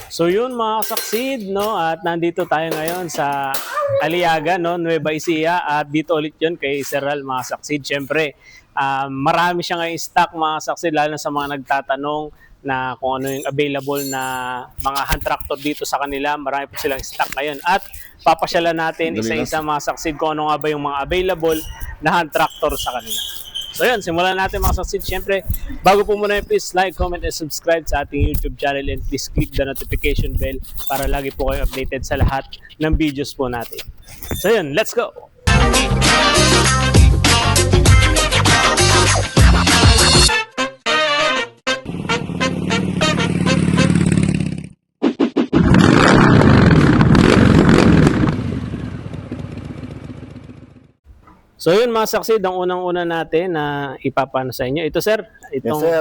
So yun mga kasaksid, no? At nandito tayo ngayon sa Aliaga, no? Nueva Ecija. At dito ulit yun kay Sir Ral, mga kasaksid. Siyempre, marami siya ngayon stock mga kasaksid, lalo na sa mga nagtatanong na kung ano yung available na mga hand tractor dito sa kanila. Marami po silang stock ngayon. At papasyalan natin isa-isa mga saksid kung ano nga ba yung mga available na hand tractor sa kanila. So yun, simulan natin mga saksid. Siyempre, bago po muna please like, comment, and subscribe sa ating YouTube channel and please click the notification bell para lagi po kayo updated sa lahat ng videos po natin. So yun, let's go! So yun mga saksid, ang unang-una natin na ipapano sa inyo. Ito sir. Itong, Yes sir,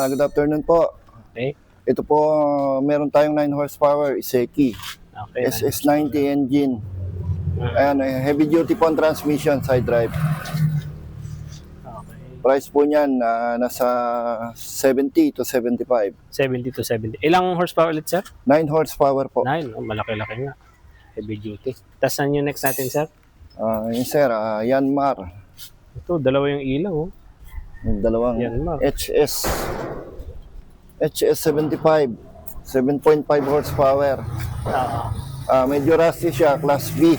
good afternoon po. Okay. Ito po, meron tayong 9 horsepower, Iseki. Okay. SS90 engine. Ayan, heavy duty po ang transmission, side drive. Okay. Price po niyan, nasa 70 to 75. 70 to 70. Ilang horsepower ulit sir? 9 horsepower po. 9. Oh, malaki-laki nga. Heavy duty. Tapos saan yung next natin sir? Yun sir, Yanmar. Ito, dalawa yung ilaw. Oh. Yung dalawang Yanmar. HS75. 7.5 horsepower. Medyo rusty siya, class B.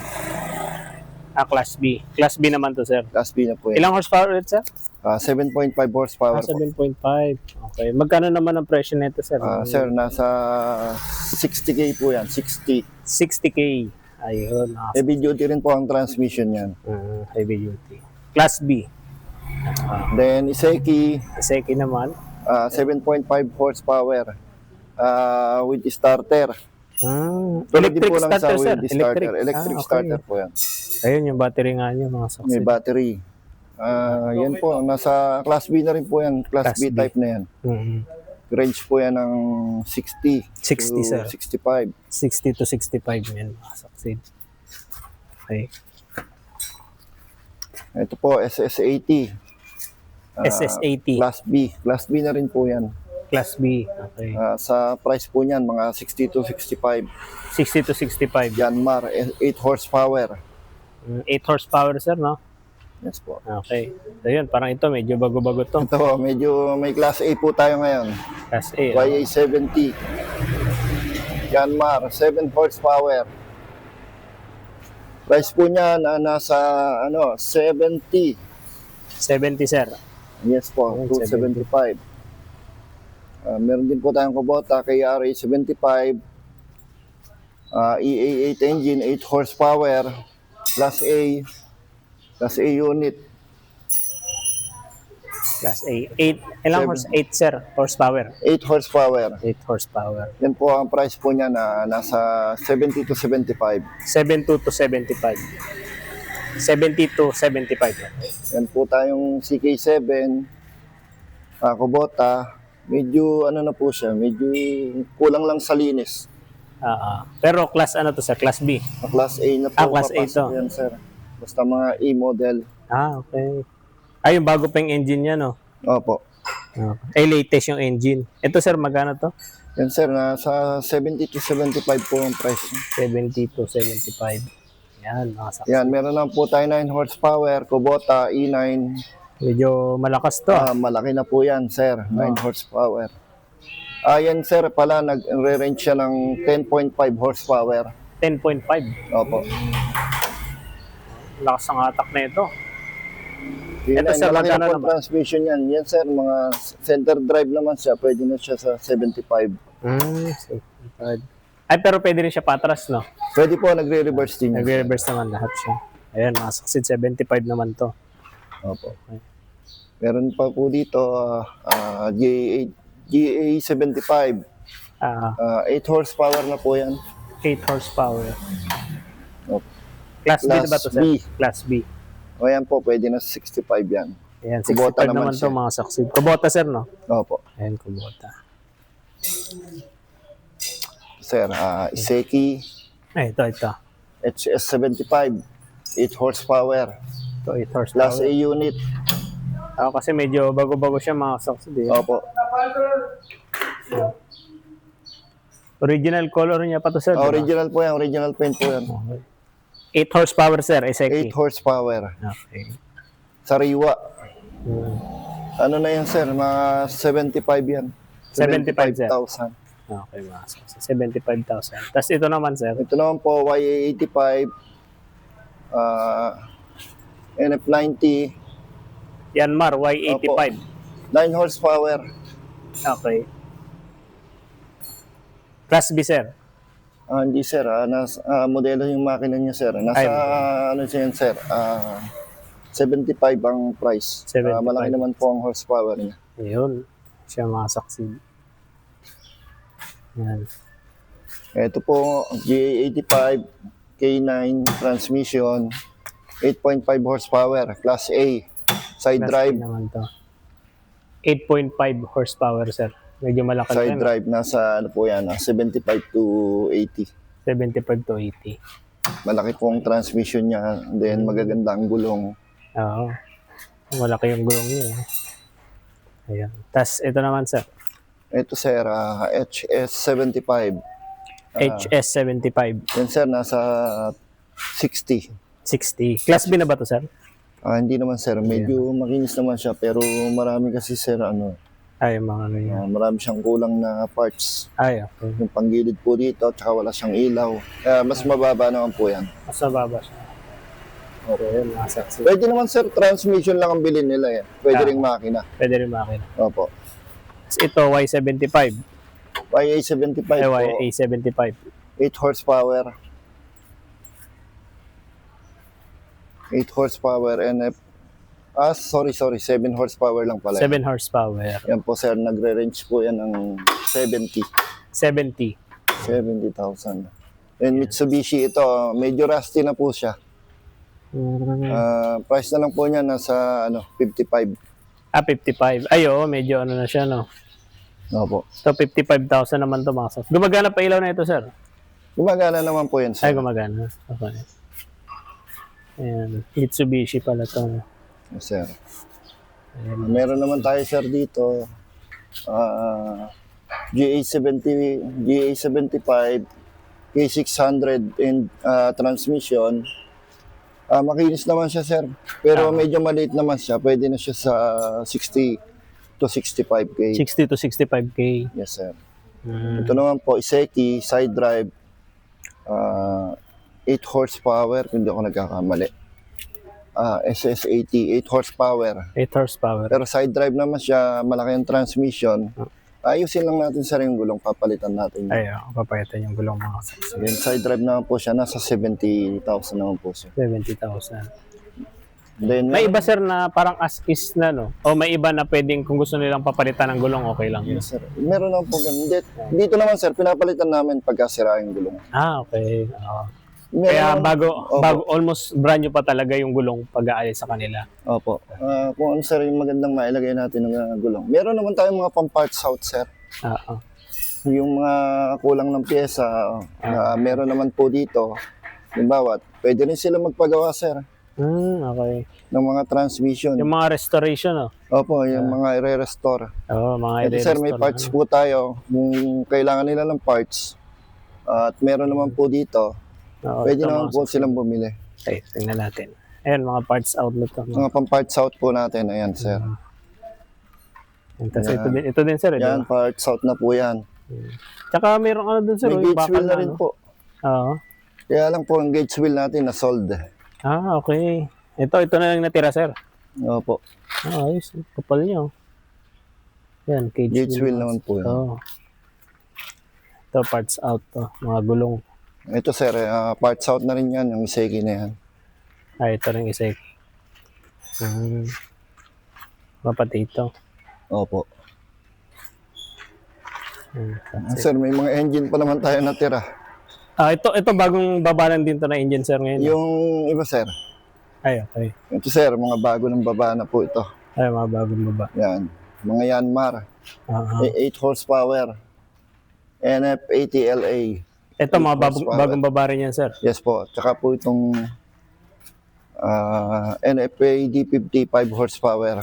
Class B. Class B naman to sir. Class B na po yan. Ilang horsepower ulit sir? 7.5 horsepower po. 7.5. Okay. Magkano naman ang presyo nito sir? Sir, nasa 60K po yan, 60. 60K. Ayun. Heavy duty rin po ang transmission yan. Heavy duty. Class B. Then Iseki, Iseki naman. 7.5 horsepower with starter. Electric po lang starter sir. with starter. Electric Okay. starter po yan. Ayun yung battery nga niya mga saksi. May battery. Yan po, nasa class B na rin po yan. Class Class B B. type na yan. Range po yan ng 60 60 to sir. 65. 60 to 65 yan mga saksi. Okay. Ito po, SS80. SS80. Class B. Class B na rin po yan. Class B. Okay. Sa price po niyan, mga 60 to 65. 60 to 65. Yanmar, 8 horsepower. 8 horsepower sir, no? Yes po. Okay. So yun, parang ito medyo bago-bago to. Ito, medyo may class A po tayo ngayon. Class A. YA70. Yanmar, 7 horsepower. Price po niya na nasa 70. 70 sir. Yes po, Ayun, 275. Meron din po tayong Kubota kay RA75. EA8 engine, 8 horsepower. Class A. Class A unit. Class A. 8. Ilang 8 sir? Horsepower. 8 horsepower. 8 horsepower. Yan po ang price po niya na nasa 70 to 75. 72 to 75. 70 to 75. Yan po tayong CK7, Kubota. Medyo ano na po siya, medyo kulang lang sa linis. Pero class ano to sir? Class B? Class A na po. Class A to. Yan sir. Basta mga E-model. Okay. Yung bago pa yung engine niya, no? Opo. Latest yung engine. Ito sir, magkano to? Yan sir, nasa 70 to 75 po ang price. 70 to 75. Yan, mga saksi. Yan, meron lang po tayo 9 horsepower, Kubota, E9. Medyo malakas to. Malaki na po yan sir, 9 horsepower. Yan sir, pala nagre-range siya ng 10.5 horsepower. 10.5. Opo. Lakas ang hatak na ito. Ito sir, magkano naman? Transmission yan. Yan sir, mga center drive naman siya. Pwede na siya sa 75. 75. Pero pwede rin siya patras, no? Pwede po, nagre-reverse din yan. Nagre-reverse naman lahat siya. Ayan, mga saksid, 75 naman to. Opo. Meron pa po dito, GA75. 8 horsepower na po yan. 8 horsepower. Opo. Class B na ba to, sir? B. Class B. O yan po, pwede na 65 yan. Ayan, 65 Kubota naman naman to, siya. mga saksid. Kubota, sir, no? Opo. Ayan, Kubota. Sir, Iseki, Ito. HS75. 8 horsepower. Ito, 8 horsepower. Class A unit. Kasi medyo bago-bago siya, mga saksid. Opo. Original color niya pa to, sir. Diba? Original po yan, original paint po yan. 8 horsepower, sir. 8 Iseki. horsepower. Okay. Sariwa. Hmm. Ano na yan, sir? Mga 75 yan. 75, sir. 75,000. Okay, mga saksi. 75,000. Tapos ito naman, sir. Ito naman po, YA85, NF90, Yanmar Y85. 9 horsepower. Okay. Class B, sir. Hindi sir, modelo yung makina niya sir. Nasa, ano siya yan sir, 75 ang price. 75. Malaki naman po ang horsepower niya. Ayun. Siya mga saksi. Yan. Ito po, GA85, K9 transmission, 8.5 horsepower, Class A, side Class drive. A naman to. 8.5 horsepower, sir. Medyo malaki Side yan. drive, nasa ano po yan, 75 to 80. 75 to 80. Malaki po ang transmission niya, then magaganda ang gulong. Oo. Malaki yung gulong niya. Ayan. Tapos ito naman, sir. Ito sir, HS75. HS75. Yan sir, nasa 60. 60. Class B na ba to, sir? Hindi naman sir, medyo makinis naman siya pero marami kasi sir Ay, mga ano yan. marami siyang kulang na parts. Ay, okay. Yung panggilid po dito, tsaka wala siyang ilaw. Kaya mas mababa naman po yan. Mas mababa siya. Okay, yun, mga saksi. Pwede naman sir, transmission lang ang bilhin nila yan. Pwede ring makina. Pwede rin makina. Opo. Tapos ito, Y75. YA75 Ay, po, YA75. 8 horsepower. 8 horsepower NF. Sorry, 7 horsepower lang pala. 7 horsepower. Yan po sir, nagre-range po yan ng 70. 70. 70,000. And Mitsubishi ito, medyo rusty na po siya. Price na lang po niya nasa 55. 55. Ay, oo, medyo ano na siya, no? Opo. So, 55,000 naman to, mga saksi. Gumagana pa ilaw na ito, sir? Gumagana naman po yan Ay, sir. gumagana. Okay. Ayan. Mitsubishi pala to. Yes, sir. Meron naman tayo sir dito. GA75, K600 and transmission. Makinis naman siya sir. Pero medyo maliit naman siya. Pwede na siya sa 60 to 65K. 60 to 65K. Yes sir. Mm. Ito naman po, Iseki, side drive. 8 horsepower, kung hindi ako nagkakamali. SS80, 8 horsepower. 8 horsepower. Pero side drive naman siya, malaki ang transmission. Ayusin lang natin sa yung gulong, papalitan natin. Ay, papayatan yung gulong, mga saksi. Yan, side drive naman po siya, nasa 70,000 naman po siya. 70,000. Then, May iba, sir, na parang as is na, no? O may iba na pwedeng kung gusto nilang papalitan ng gulong, okay lang. yes, sir. Meron naman po ganun. Dito naman sir, pinapalitan namin pagka sira yung gulong. Okay. Meron Kaya naman- bago almost brand new pa talaga yung gulong pag-aalis sa kanila. Opo. Kung ano sir yung magandang mailagay natin ng gulong. Meron naman tayong mga pang-parts out sir. Oo. Yung mga kulang ng pyesa, meron naman po dito. Halimbawa, pwede rin sila magpagawa sir Okay. ng mga transmission. Yung mga restoration, oh. Opo, yung mga i-restore. Oo, mga Ito sir, may i-restore parts na. po tayo. Kung kailangan nila ng parts, at meron naman po dito, Oo, pwede ito, naman mga po silang bumili. Okay, tingnan natin. Ayan, mga parts out na to. Mga pang-parts out po natin, ayan sir. Tapos ito din, sir. Yan, parts out na po yan. Tsaka mayroong ano dun, sir. May yung gauge bakal wheel na rin ano. po. Oo. Kaya lang po ang gauge wheel natin na sold. Okay. Ito na lang natira, sir. Opo. Ayos. Kapal niya, oh. Yan, Gauge wheel naman po yan. Oo. Ito, parts out to. Mga gulong. Ito sir, parts out na rin yan, yung Iseki na yan. Ito rin isa. Mapati ito. Opo. That's it. Sir, may mga engine pa naman tayo natira. Ito bagong babalan din to na engine, sir, ngayon. Yung iba sir, Ay, okay. ito sir, mga bago ng baba na po ito. Ay, mga bagong baba. Yan, mga Yanmar, Oo. 8 horsepower, NF80LA. Ito, mga horsepower. bagong baba rin yan, sir. Yes po, tsaka po itong NFA D50 5 horsepower.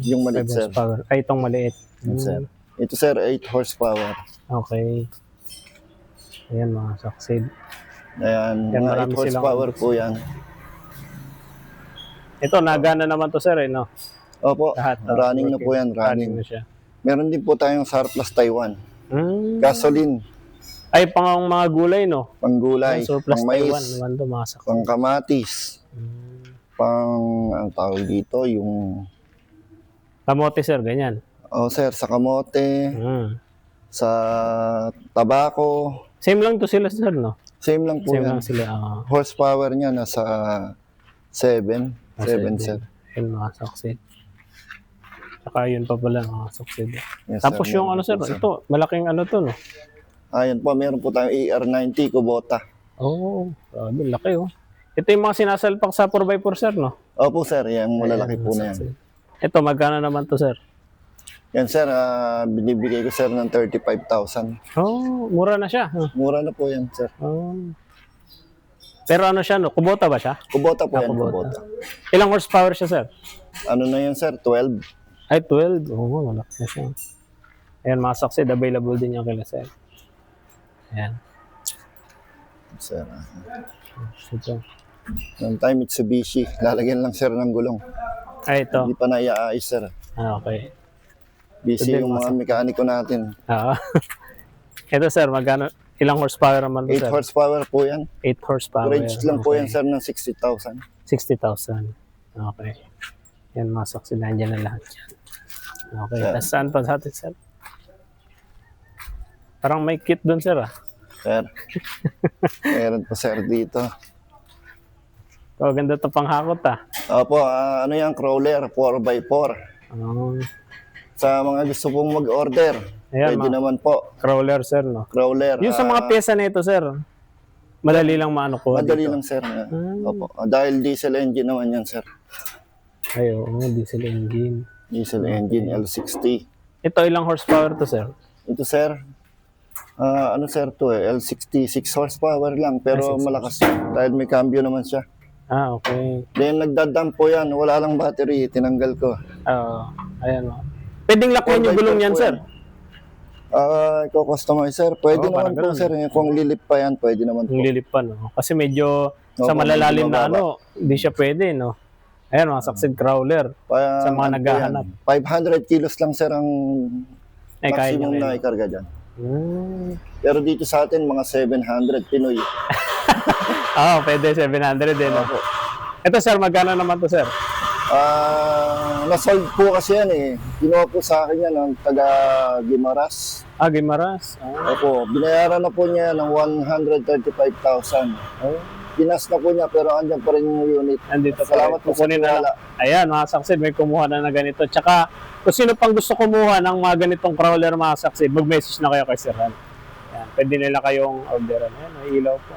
Yung maliit 5 sir. horsepower. Ay, itong maliit. Yan, sir. Ito sir, 8 horsepower. Okay. Ayan mga succeed. Ayan, Yan, mga marami 8 horsepower silang- po yan. Ito, nagana naman to sir, no? Opo, Lahat. running na po yan, Running running. na siya. Meron din po tayong surplus Taiwan. Hmm. Gasoline, Ay, pang mga gulay, no? panggulay, Surplus pang Taiwan mais, naman to mga succeed. pang kamatis, Hmm. pang, ang tawag dito, yung, Kamote sir, ganyan. oh sir, sa kamote, Hmm. sa tabako, Same lang to sila sir, no? same lang po Same yan. lang sila. Horsepower niya nasa 7, 7 sir. Yun mga succeed. Saka yun pa pala mga succeed. Yes, Tapos sir, yung meron ano sir, po, ito, malaking ano to, no? Ayan po, meron po tayong AR90 Kubota. Oh, grabe, laki oh. Ito yung mga sinasalpak sa 4x4 sir, no? Opo sir, yung malalaki Ayan, po mga na yan. succeed. Ito, magkano naman to sir? Yan sir, binibigay ko sir ng 35,000. Oh, mura na siya. Huh? Mura na po yan sir. Oh. Pero ano siya, no? Kubota ba siya? Kubota po yan, Kubota. Kubota. Ilang horsepower siya sir? Ano na yan sir, 12. Ay, 12. Oo, malaki na siya. Ayan, mga succeed, available din yung kila sir. Ayan. Sir, Ito. ng time Mitsubishi, lalagyan lang sir ng gulong. Ay, ito. Hindi pa naiaayos sir. Ah, okay. Busy Ito din, yung mga mekaniko natin. Ah. Ito sir, magkano? Ilang horsepower naman 8 to sir? horsepower po yan. 8 horsepower. Range lang po Okay. yan sir ng 60,000. 60,000. Okay. Yan, mga succeed. Nandiyan na lahat yan. Okay. Sir. Tapos saan pa sa atin sir? Parang may kit doon sir ah. Sir, meron po sir dito. Oh, ganda to panghakot ah. Opo, ano yan, crawler, 4x4. Oh, Sa mga gusto pong mag-order, Ayan, pwede naman po. crawler sir no. Crawler. Yung sa mga pyesa nito sir, madali lang maano ko madali dito. lang sir. Opo. Dahil diesel engine naman yan sir. Ay, oo, diesel engine. Diesel engine L60. Ito ilang horsepower to sir? Ito sir, ano sir to L60, 6 horsepower lang pero malakas dahil may cambio naman siya. Ah, okay. Then nagdadump po yan, wala lang battery, tinanggal ko. Ayan o. Pwedeng lakwan yung gulong yan, sir. Iko-customize sir, pwede Oo, naman parang po sir, kung lilip pa yan, pwede naman po. Yung lilipan, no? Kasi medyo sa Opo, malalalim medyo na mababa. ano, hindi siya pwede, no? Ayan, mga succeed crawler. Sa mga Ano po naghahanap. yan, 500 kilos lang sir ang Ay, kaya niya maximum na ngayon. ikarga dyan. Hmm. Pero dito sa atin, mga 700 Pinoy. Pwede 700 din. No? Ito, sir, magkano naman to, sir? Nasold po kasi yan eh. Kinuha po sa akin yan ng taga Gimaras. Gimaras. Opo, binayaran na po niya ng 135,000. Pinas na po niya pero andyan pa rin yung unit. Andito pa Salamat rin. po sa Kukunin na tiwala. lang. Ayan, mga succeed, may kumuha na ganito. Tsaka, kung sino pang gusto kumuha ng mga ganitong crawler, mga succeed, mag-message na kayo kay Sir Han. Ayan, pwede nila kayong orderan. Ayan, may ilaw po.